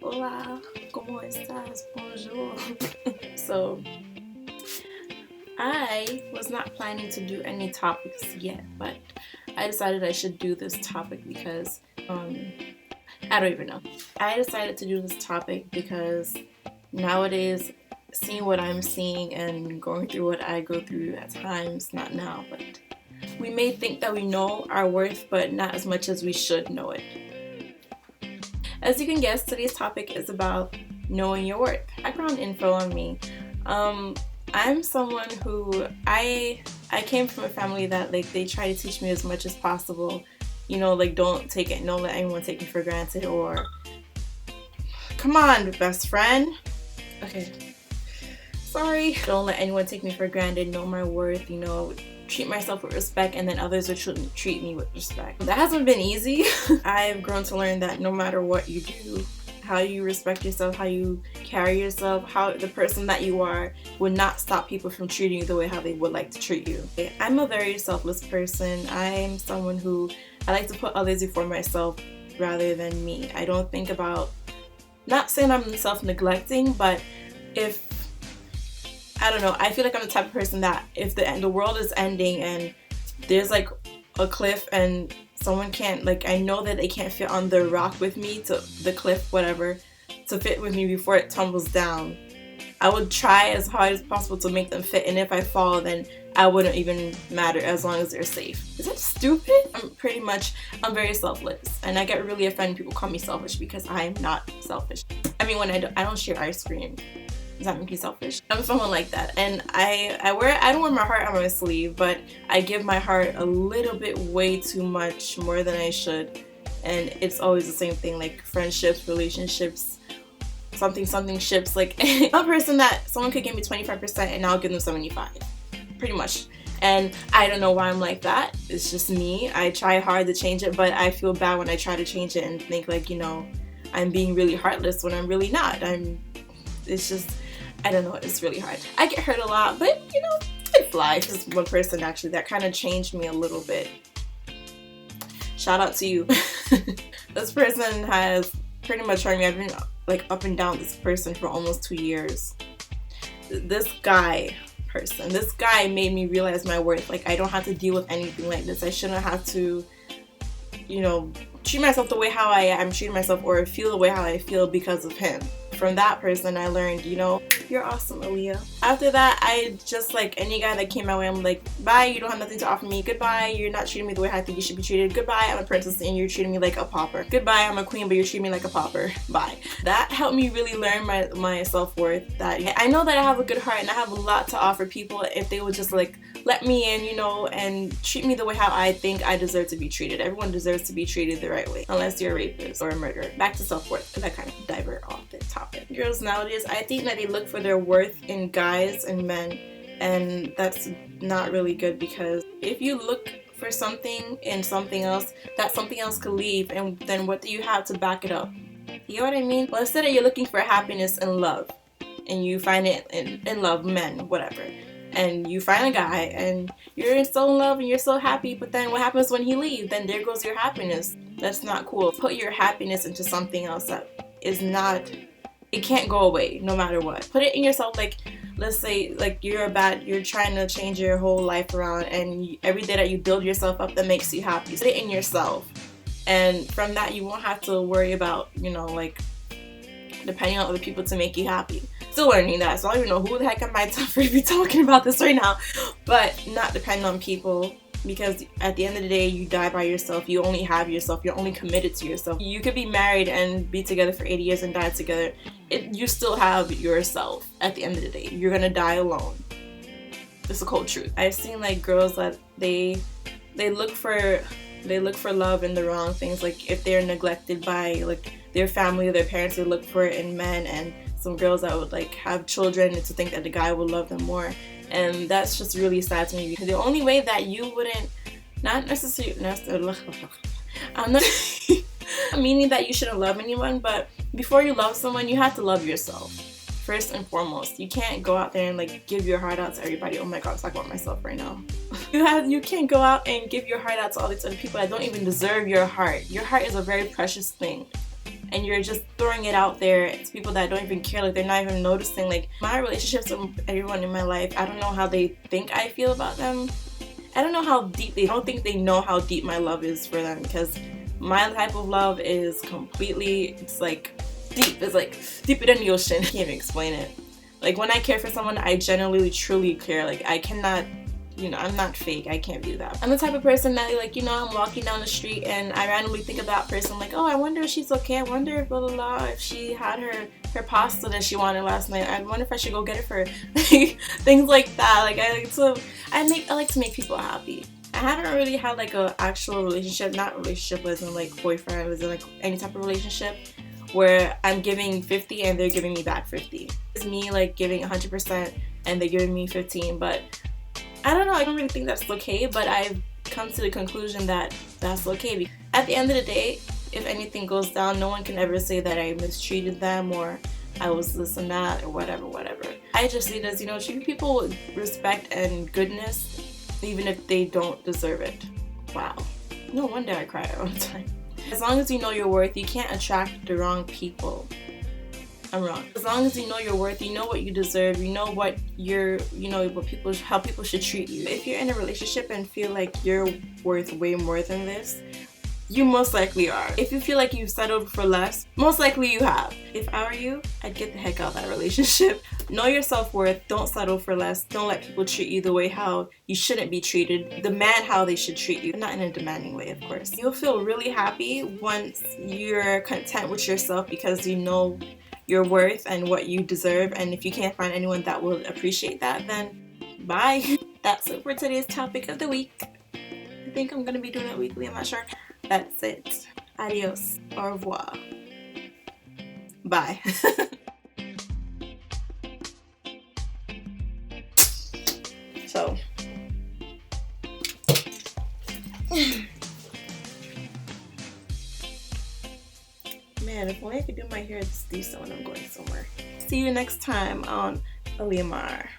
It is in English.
Hola, ¿cómo estás? Bonjour. So, I was not planning to do any topics yet, but I decided I should do this topic because, I don't even know. I decided to do this topic because nowadays, seeing what I'm seeing and going through what I go through at times, not now, but we may think that we know our worth, but not as much as we should know it. As you can guess, today's topic is about knowing your worth. Background info on me. I'm someone who I came from a family that they try to teach me as much as possible. Don't let anyone take me for granted, or come on, best friend. Okay. Sorry. Don't let anyone take me for granted, know my worth, treat myself with respect, and then others would treat me with respect. That hasn't been easy. I've grown to learn that no matter what you do, how you respect yourself, how you carry yourself, how the person that you are would not stop people from treating you the way how they would like to treat you. I'm a very selfless person. I'm someone who I like to put others before myself rather than me. I don't think about, not saying I'm self-neglecting, but I don't know, I feel like I'm the type of person that if the world is ending and there's like a cliff and someone can't, I know that they can't fit on the rock with me, to the cliff, whatever, to fit with me before it tumbles down, I would try as hard as possible to make them fit, and if I fall, then I wouldn't even matter as long as they're safe. Is that stupid? I'm very selfless, and I get really offended when people call me selfish because I'm not selfish. I mean, when I don't share ice cream, does that make me selfish? I'm someone like that, and I don't wear my heart on my sleeve, but I give my heart a little bit way too much, more than I should, and it's always the same thing, like friendships, relationships, something ships. Like I'm a person that someone could give me 25% and I'll give them 75, pretty much. And I don't know why I'm like that. It's just me. I try hard to change it, but I feel bad when I try to change it and think I'm being really heartless when I'm really not. It's just, I don't know, it's really hard. I get hurt a lot, but I fly. Just one person actually that kind of changed me a little bit. Shout out to you. This person has pretty much hurt me. I've been up and down this person for almost 2 years. This guy made me realize my worth. I don't have to deal with anything like this. I shouldn't have to, treat myself the way how I'm treating myself, or feel the way how I feel because of him. From that person, I learned, you're awesome, Aaliyah. After that, I just, any guy that came my way, I'm like, bye, you don't have nothing to offer me. Goodbye, you're not treating me the way I think you should be treated. Goodbye, I'm a princess and you're treating me like a pauper. Goodbye, I'm a queen, but you're treating me like a pauper. Bye. That helped me really learn my self-worth. That I know that I have a good heart and I have a lot to offer people if they would just, let me in, and treat me the way how I think I deserve to be treated. Everyone deserves to be treated the right way, unless you're a rapist or a murderer. Back to self-worth, because I kind of divert off the topic. Girls nowadays, I think that they look for their worth in guys and men, and that's not really good, because if you look for something in something else, that something else could leave, and then what do you have to back it up? You know what I mean? Well, instead of you're looking for happiness and love, and you find it in love, men, whatever, and you find a guy and you're so in love and you're so happy, but then what happens when he leaves? Then there goes your happiness. That's not cool. Put your happiness into something else that is not, it can't go away no matter what. Put it in yourself. Let's say you're trying to change your whole life around, and every day that you build yourself up that makes you happy, put it in yourself, and from that you won't have to worry about depending on other people to make you happy. Still learning that, so I don't even know who the heck am I to be talking about this right now, but not depending on people, because at the end of the day, you die by yourself. You only have yourself. You're only committed to yourself. You could be married and be together for 80 years and die together. You still have yourself at the end of the day. You're gonna die alone. It's a cold truth. I've seen girls that they look for love in the wrong things. If they're neglected by their family or their parents, they look for it in men, and some girls that would have children to think that the guy will love them more, and that's just really sad to me, because the only way that you wouldn't, not necessarily, I'm not meaning that you shouldn't love anyone, but before you love someone, you have to love yourself first and foremost. You can't go out there and give your heart out to everybody. Oh my god, I'm talking about myself right now. You can't go out and give your heart out to all these other people that don't even deserve your heart. Your heart is a very precious thing, and you're just throwing it out there to people that don't even care. Like, they're not even noticing. Like, my relationships with everyone in my life, I don't know how they think I feel about them. I don't know how deep I don't think they know how deep my love is for them, because my type of love is completely, it's like deep. It's like deeper than the ocean. I can't even explain it. Like, when I care for someone, I genuinely truly care. Like, I cannot, I'm not fake. I can't do that. I'm the type of person that, like, I'm walking down the street and I randomly think of that person, like, oh, I wonder if she's okay. I wonder if blah blah blah, if she had her pasta that she wanted last night. I wonder if I should go get it for her. Things like that. Like, I like to make people happy. I haven't really had like a actual relationship, not relationship as in like boyfriend, as in like any type of relationship where I'm giving 50 and they're giving me back 50. It's me like giving 100% and they're giving me 15, but I don't know, I don't really think that's okay, but I've come to the conclusion that that's okay. At the end of the day, if anything goes down, no one can ever say that I mistreated them or I was this and that or whatever. I just see it as, treating people with respect and goodness, even if they don't deserve it. Wow. No wonder I cry all the time. As long as you know your worth, you can't attract the wrong people. I'm wrong. As long as you know your worth, you know what you deserve, you know what how people should treat you. If you're in a relationship and feel like you're worth way more than this, you most likely are. If you feel like you've settled for less, most likely you have. If I were you, I'd get the heck out of that relationship. Know your self-worth. Don't settle for less. Don't let people treat you the way how you shouldn't be treated. Demand how they should treat you. Not in a demanding way, of course. You'll feel really happy once you're content with yourself because you know your worth and what you deserve. And if you can't find anyone that will appreciate that, then bye. That's it for today's topic of the week. I think I'm going to be doing it weekly. I'm not sure. That's it. Adios. Au revoir. Bye. So, man, if only I could do my hair this decent when I'm going somewhere. See you next time on Aliyamar.